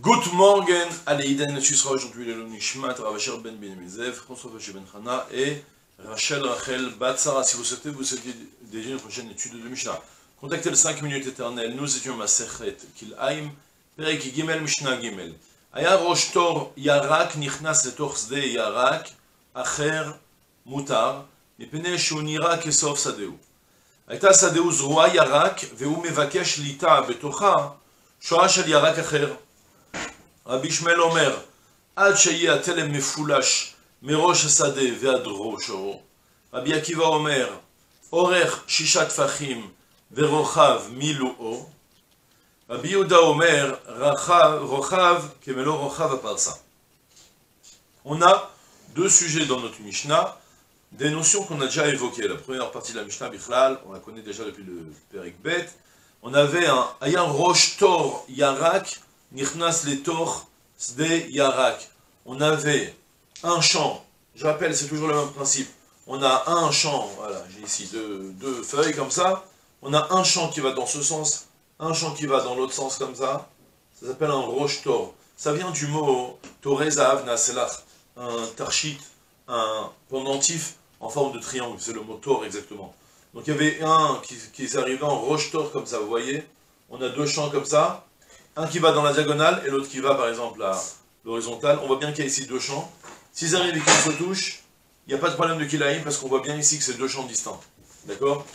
Good morning, Aleïden, tu seras aujourd'hui le Nishmat, Ravachir Ben Mezev, François Vaché Ben Hana et Rachel Rachel Batsara. Si vous souhaitez déjà une prochaine étude de Mishnah, contactez le 5 minutes éternelles. Nous étions Masechet Kil'aim, Perek Gimel Mishnah Gimel. Aya Rosh Tor Yarak Nichnas Letor Sde Yarak Acher Mutar, Mipene Shunira Kesov Sadeu. הייתה שדהו זרוע ירק, והוא מבקש ליטה בתוכה שואה של ירק אחר. רבי ישמעאל אומר, עד שיהיה התלם מפולש מראש השדה ועד ראשו. רבי עקיבא אומר, אורך 6 טפחים ורוחב מילואו. רבי יהודה אומר, רוחב כמלוא רוחב הפרסה. On a deux sujets dans notre Mishnah, des notions qu'on a déjà évoquées. La première partie de la Mishnah Bichlal, on la connaît déjà depuis le Perek Bet. On avait un Ayan Rosh Tor Yarak, Nichnas Letor Sde Yarak. On avait un champ, je rappelle, c'est toujours le même principe. On a un champ, voilà, j'ai ici deux feuilles comme ça. On a un champ qui va dans ce sens, un champ qui va dans l'autre sens comme ça. Ça s'appelle un Rosh Tor. Ça vient du mot Toreza Avna Selach, un tarchit, un pendentif en forme de triangle, c'est le mot Tor exactement. Donc il y avait un qui est arrivé en Rosh Tor comme ça, vous voyez. On a deux champs comme ça, un qui va dans la diagonale et l'autre qui va par exemple à l'horizontale. On voit bien qu'il y a ici deux champs. S'ils arrivent et qu'ils se touchent, il n'y a pas de problème de Kilaïm parce qu'on voit bien ici que c'est deux champs distincts. D'accord?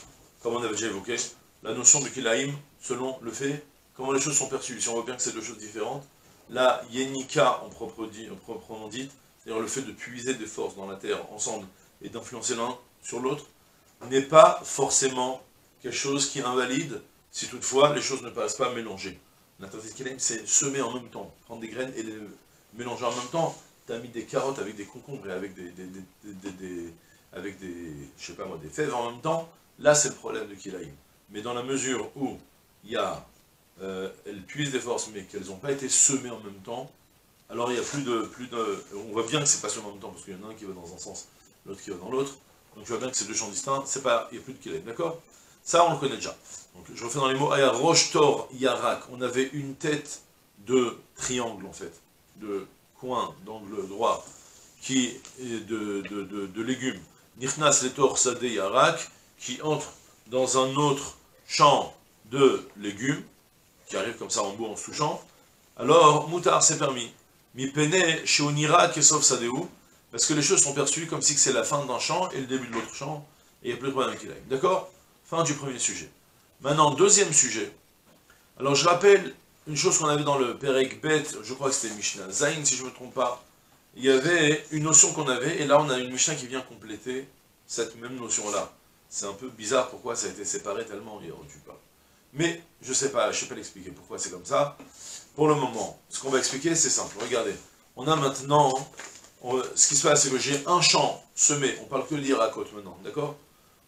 Comme on avait déjà évoqué, la notion de Kilaïm selon le fait, comment les choses sont perçues. Si on voit bien que c'est deux choses différentes, la Yenika en proprement dite, c'est-à-dire le fait de puiser des forces dans la terre ensemble et d'influencer l'un sur l'autre, n'est pas forcément quelque chose qui invalide si toutefois les choses ne paraissent pas mélangées. L'interdit de Kilaïm, c'est semer en même temps, prendre des graines et les mélanger en même temps. Tu as mis des carottes avec des concombres et avec je sais pas moi, des fèves en même temps, là c'est le problème de Kilaïm. Mais dans la mesure où il y a, elles puisent des forces mais qu'elles n'ont pas été semées en même temps, alors il y a on voit bien que c'est pas semé en même temps parce qu'il y en a un qui va dans un sens, l'autre qui va dans l'autre, donc tu vois bien que c'est deux champs distincts, il n'y a plus de Kilaïm, d'accord? Ça on le connaît déjà. Donc je refais dans les mots, Aya Rosh Tor Yarak, on avait une tête de triangle en fait, de coin d'angle droit, qui est de légumes, Nichnas Letor Sade Yarak, qui entre dans un autre champ de légumes, qui arrive comme ça en bout en sous-champ, alors Moutar c'est permis. Mi pene sheonira kesov sadeu, parce que les choses sont perçues comme si c'est la fin d'un champ et le début de l'autre champ, et il n'y a plus de problème qu'il aille. D'accord? Fin du premier sujet. Maintenant, deuxième sujet. Alors je rappelle une chose qu'on avait dans le Perek Bet, je crois que c'était Mishnah Zain, si je ne me trompe pas. Il y avait une notion qu'on avait, et là on a une Mishnah qui vient compléter cette même notion-là. C'est un peu bizarre pourquoi ça a été séparé tellement il n'y aurait pas. Mais je ne sais pas l'expliquer pourquoi c'est comme ça. Pour le moment, ce qu'on va expliquer, c'est simple. Regardez, on a maintenant, ce qui se passe, c'est que j'ai un champ semé, on parle que d'Irakot maintenant, d'accord?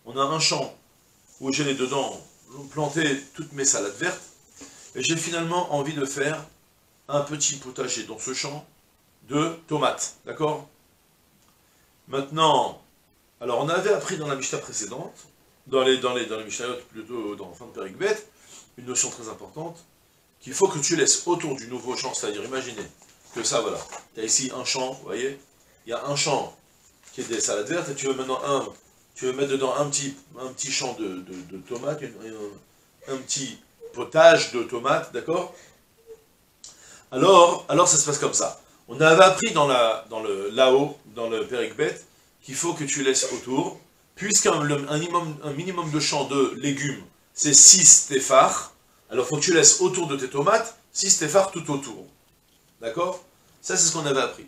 On a un champ où j'ai dedans planté toutes mes salades vertes, et j'ai finalement envie de faire un petit potager dans ce champ de tomates, d'accord? Maintenant, alors on avait appris dans la Mishnah précédente, dans les Mishnayot, plutôt dans la fin de Perek Bet, une notion très importante, qu'il faut que tu laisses autour du nouveau champ, c'est-à-dire imaginez que ça, voilà, tu as ici un champ, vous voyez, il y a un champ qui est des salades vertes, et tu veux maintenant tu veux mettre dedans un petit champ de tomates, un petit potage de tomates, d'accord? Alors ça se passe comme ça. On avait appris là-haut, dans le Perek Bet, qu'il faut que tu laisses autour, puisqu'un minimum de champ de légumes, c'est 6 téphars, alors il faut que tu laisses autour de tes tomates 6 téphars tout autour. D'accord? Ça, c'est ce qu'on avait appris.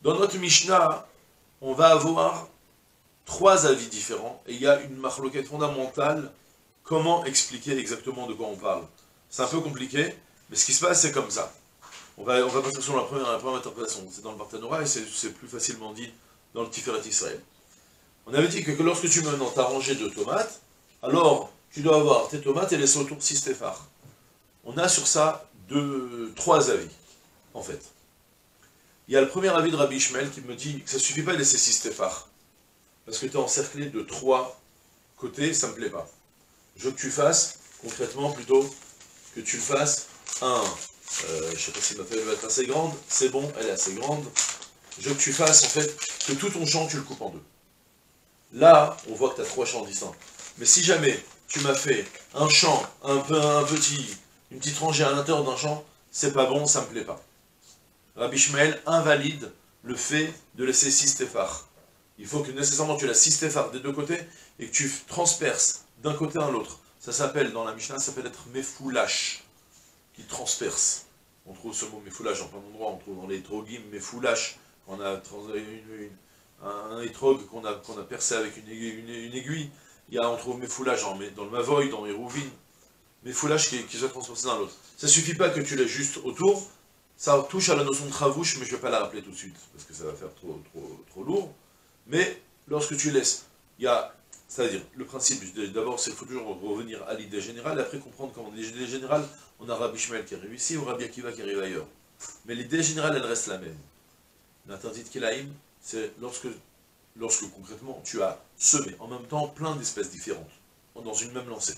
Dans notre Mishnah, on va avoir 3 avis différents, et il y a une marloquette fondamentale, comment expliquer exactement de quoi on parle. C'est un peu compliqué, mais ce qui se passe, c'est comme ça. On va passer sur la première interprétation, c'est dans le Barthénora, et c'est plus facilement dit dans le Tiferet Israël. On avait dit que lorsque tu mets dans ta rangée de tomates, alors tu dois avoir tes tomates et laisser autour 6 téphars. On a sur ça 3 avis, en fait. Il y a le premier avis de Rabbi Ishmael qui me dit que ça ne suffit pas de laisser 6 téphars, parce que tu es encerclé de 3 côtés, ça ne me plaît pas. Je veux que tu fasses, concrètement, plutôt que tu le fasses un je ne sais pas si ma feuille va être assez grande, c'est bon, elle est assez grande. Je veux que tu fasses en fait que tout ton champ tu le coupes en deux. Là, on voit que tu as 3 champs distincts. Mais si jamais tu m'as fait un champ, une petite rangée à l'intérieur d'un champ, c'est pas bon, ça me plaît pas. Rabbi Ishmael invalide le fait de laisser 6 téphars. Il faut que nécessairement tu laisses 6 téphars des deux côtés et que tu transperces d'un côté à l'autre. Ça s'appelle, dans la Mishnah, ça s'appelle être mefoulash, qui transperce. On trouve ce mot mefoulash en plein d'endroits, on trouve dans les trogim mefoulash, on a un étrog qu'on a percé avec une aiguille. On trouve mefoulash dans le mavoy, dans les rouvines, mefoulash qui soit transpercé dans l'autre. Ça suffit pas que tu laisses juste autour, ça touche à la notion de travouche, mais je ne vais pas la rappeler tout de suite, parce que ça va faire trop lourd. Mais lorsque tu laisses, c'est-à-dire, le principe, d'abord, c'est qu'il faut toujours revenir à l'idée générale, et après comprendre comment l'idée générale, on a Rabbi Ishmael qui arrive ici, ou Rabbi Akiva qui arrive ailleurs. Mais l'idée générale, elle reste la même. L'interdit de Kilaïm, c'est lorsque concrètement, tu as semé en même temps plein d'espèces différentes, dans une même lancée.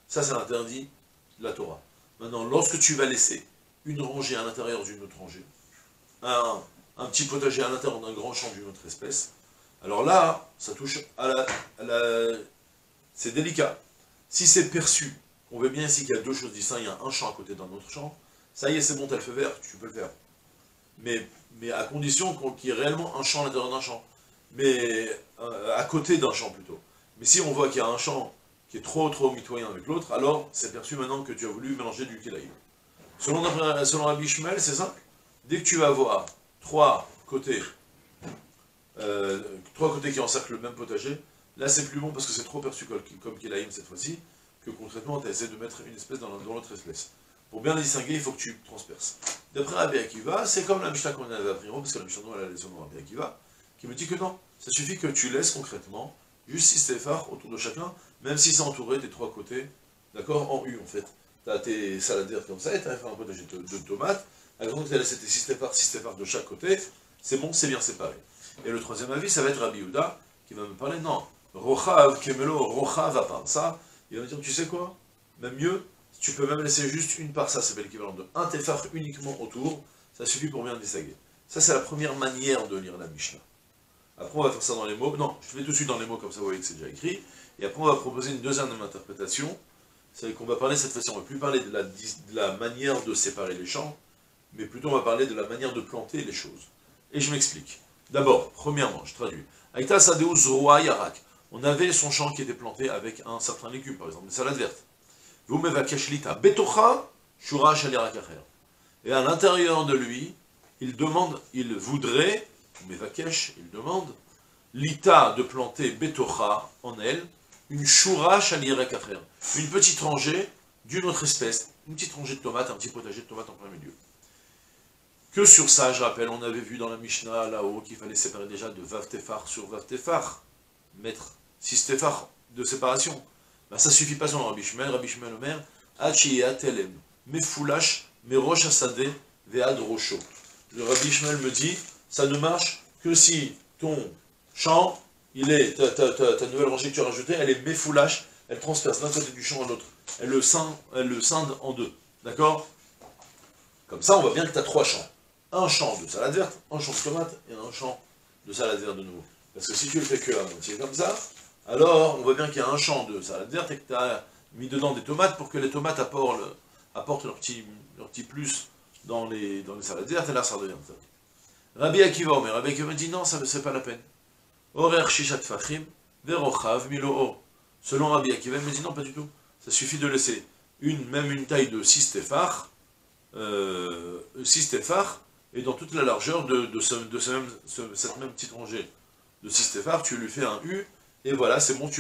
Ça, c'est l'interdit de la Torah. Maintenant, lorsque tu vas laisser une rangée à l'intérieur d'une autre rangée, un petit potager à l'intérieur d'un grand champ d'une autre espèce, alors là, ça touche c'est délicat. Si c'est perçu, on voit bien ici qu'il y a deux choses distinctes, il y a un champ à côté d'un autre champ, ça y est, c'est bon, t'as le feu vert, tu peux le faire. Mais à condition qu'il y ait réellement un champ à l'intérieur d'un champ. Mais à côté d'un champ plutôt. Mais si on voit qu'il y a un champ qui est trop mitoyen avec l'autre, alors c'est perçu maintenant que tu as voulu mélanger du kélaïm. Selon Rabbi Ishmael, c'est simple. Dès que tu vas avoir trois côtés qui encerclent le même potager, là c'est plus bon parce que c'est trop perçu comme kélaïm cette fois-ci, que concrètement tu essaies de mettre une espèce dans l'autre espèce. Pour bien les distinguer, il faut que tu transperces. D'après Rabbi Akiva, c'est comme la Mishnah qu'on avait appris, parce que la Mishnah elle a les son nom Rabbi Akiva, qui me dit que non, ça suffit que tu laisses concrètement juste 6 téphars autour de chacun, même si c'est entouré des trois côtés, d'accord, en U en fait. Tu as tes saladières comme ça, et tu as fait un potager de tomates, avec donc tu as laissé tes 6 téphars de chaque côté, c'est bon, c'est bien séparé. Et le troisième avis, ça va être Rabbi Yehuda, qui va me parler, non, Rochav, Kemelo, Rochav à part ça, il va me dire, tu sais quoi, même mieux, tu peux même laisser juste une part, ça c'est l'équivalent de un téphar uniquement autour, ça suffit pour bien le distinguer. Ça c'est la première manière de lire la Mishnah. Après on va faire ça dans les mots, non, je fais tout de suite dans les mots comme ça vous voyez que c'est déjà écrit, et après on va proposer une deuxième interprétation, c'est qu'on va parler cette fois-ci, on ne va plus parler de la manière de séparer les champs, mais plutôt on va parler de la manière de planter les choses. Et je m'explique. D'abord, premièrement, je traduis. Aïta Sadeu Zoroa Yarak, on avait son champ qui était planté avec un certain légume, par exemple, une salade verte. Et à l'intérieur de lui, il voudrait, il demande, l'ita de planter betocha en elle, une shura shalirakacher, une petite rangée d'une autre espèce, une petite rangée de tomates, un petit potager de tomates en plein milieu. Que sur ça, je rappelle, on avait vu dans la Mishnah là-haut qu'il fallait séparer déjà de Vav Tefar sur Vav Tefar, mettre 6 Tefar de séparation. Ben, ça ne suffit pas selon Rabbi Ishmael Omer, Achiyat Telem, Mefoulash, Merosh Asadeh, Vead Rosho. Le Rabbi Ishmael me dit, ça ne marche que si ton champ, ta nouvelle rangée que tu as rajoutée, elle est Mefoulash, elle transperce d'un côté du champ à l'autre. Elle le scinde en deux. D'accord? Comme ça, on voit bien que tu as 3 champs. Un champ de salade verte, un champ de tomate et un champ de salade verte de nouveau. Parce que si tu le fais que à moitié comme ça, alors on voit bien qu'il y a un champ de salade verte et que tu as mis dedans des tomates pour que les tomates apportent leur petit plus dans les salades vertes, et là ça redevient ça. Rabbi Akiva, mais Rabbi Akiva dit non, ça ne c'est pas la peine. Horer shishat fachim, verochav milo. Selon Rabbi Akiva, il me dit non, pas du tout. Ça suffit de laisser même une taille de 6 téphars, 6 téphars, et dans toute la largeur de cette même petite rangée de 6 téphars, tu lui fais un U, et voilà, c'est bon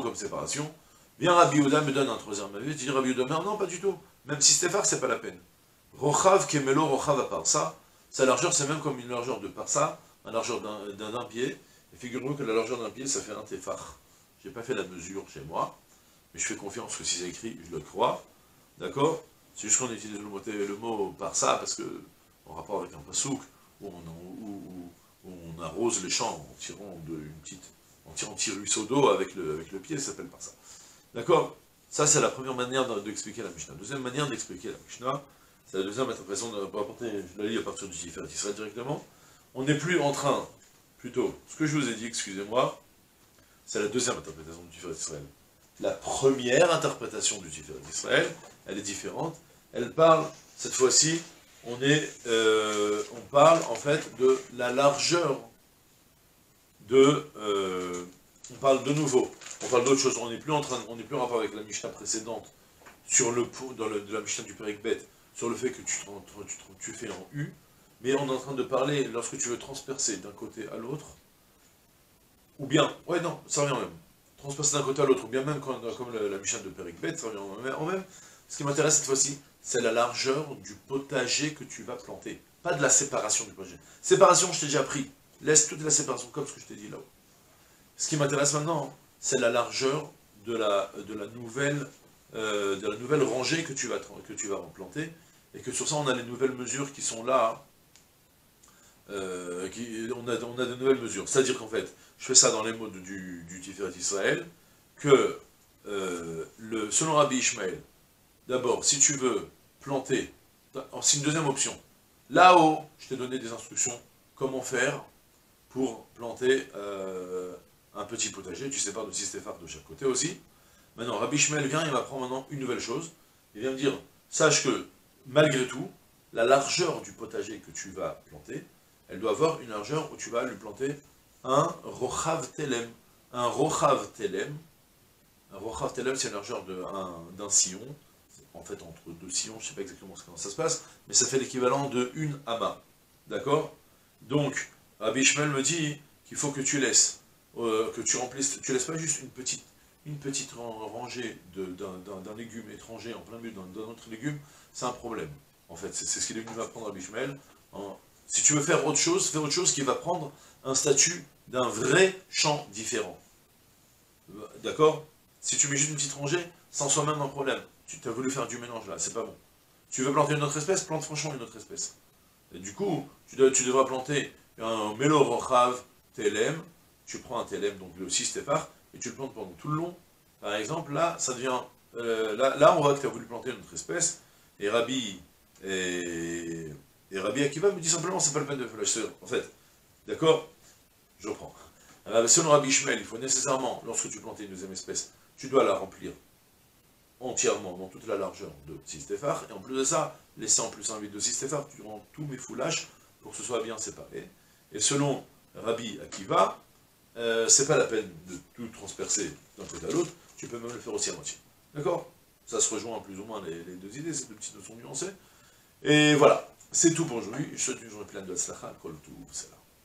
comme séparation. Bien Rabbi Yehuda me donne un troisième avis, tu dis Rabbi Yehuda, non, pas du tout, même 6 téphars, c'est pas la peine. Rochav kemelo rochav à parsa, sa largeur c'est même comme une largeur de parsa, la largeur d'un pied, et figurez-vous que la largeur d'un pied, ça fait un téphar. J'ai pas fait la mesure chez moi, mais je fais confiance que si c'est écrit, je le crois, d'accord? C'est juste qu'on utilise le mot parsa, parce que, en rapport avec un pasouk, où on arrose les champs en tirant un petit ruisseau d'eau avec le pied, ça s'appelle parsa. D'accord? Ça, c'est la première manière d'expliquer la Mishnah. Deuxième manière d'expliquer la Mishnah, C'est la deuxième interprétation de rapporter, je la lis à partir du Tiferet Israël directement. On n'est plus en train, plutôt, ce que je vous ai dit, excusez-moi, c'est la deuxième interprétation du Tiferet Israël. La première interprétation du Tiferet Israël, elle est différente. Elle parle, cette fois-ci, on parle en fait de la largeur on parle de nouveau, on parle d'autre chose, on n'est plus en rapport avec la Mishnah précédente, sur de la Mishnah du Perek Bet, sur le fait que tu fais en U, mais on est en train de parler, lorsque tu veux transpercer d'un côté à l'autre, ou bien, ouais non, ça revient en même, transpercer d'un côté à l'autre, ou bien même comme la Mishnah de Perek Bet, ça revient en même. Ce qui m'intéresse cette fois-ci, c'est la largeur du potager que tu vas planter, pas de la séparation du potager. Séparation, je t'ai déjà pris, laisse toute la séparation comme ce que je t'ai dit là-haut. Ce qui m'intéresse maintenant, c'est la largeur de la nouvelle rangée que tu vas replanter, et que sur ça, on a les nouvelles mesures qui sont là. On a de nouvelles mesures. C'est-à-dire qu'en fait, je fais ça dans les mots du Tiferet Israël, que selon Rabbi Ishmael, d'abord, si tu veux planter, c'est une deuxième option. Là-haut, je t'ai donné des instructions, comment faire pour planter un petit potager, tu sépares de 6 téphars de chaque côté aussi. Maintenant, Rabbi Ishmael vient, il m'apprend maintenant une nouvelle chose, il vient me dire, sache que, malgré tout, la largeur du potager que tu vas planter, elle doit avoir une largeur où tu vas lui planter un rochav telem. Un rochav telem, c'est la largeur d'un sillon, en fait entre deux sillons, je ne sais pas exactement comment ça se passe, mais ça fait l'équivalent de une ama. D'accord? Donc, Rabbi Ishmael me dit qu'il faut que tu laisses, que tu remplisses, tu laisses pas juste une petite rangée d'un légume étranger en plein milieu d'un autre légume, c'est un problème. En fait, c'est ce qu'il est venu m'apprendre Rabbi Ishmael. Si tu veux faire autre chose, fais autre chose qui va prendre un statut d'un vrai champ différent. D'accord? Si tu mets juste une petite rangée, c'est en soi-même un problème. Tu as voulu faire du mélange là, c'est pas bon. Tu veux planter une autre espèce, plante franchement une autre espèce. Et du coup, tu devras planter un Melo Rochav TLM, tu prends un TLM, donc le 6 téphar, et tu le plantes pendant tout le long. Par exemple, là, ça devient... là, on voit que tu as voulu planter une autre espèce, et Rabbi Akiva me dit simplement, c'est pas le peine de faire en fait. D'accord? Je reprends. Selon Rabbi Ishmael, il faut nécessairement, lorsque tu plantes une deuxième espèce, tu dois la remplir entièrement, dans toute la largeur de 6 téphars, et en plus de ça, laisser en plus un vide de 6 téphars durant tous mes foulages, pour que ce soit bien séparé. Et selon Rabbi Akiva, c'est pas la peine de tout transpercer d'un côté à l'autre, tu peux même le faire aussi à moitié. D'accord? Ça se rejoint plus ou moins les deux idées, ces deux petites notions nuancées. Et voilà, c'est tout pour aujourd'hui. Je te souhaite une journée pleine de Hatzlacha, Kol Tov, c'est là.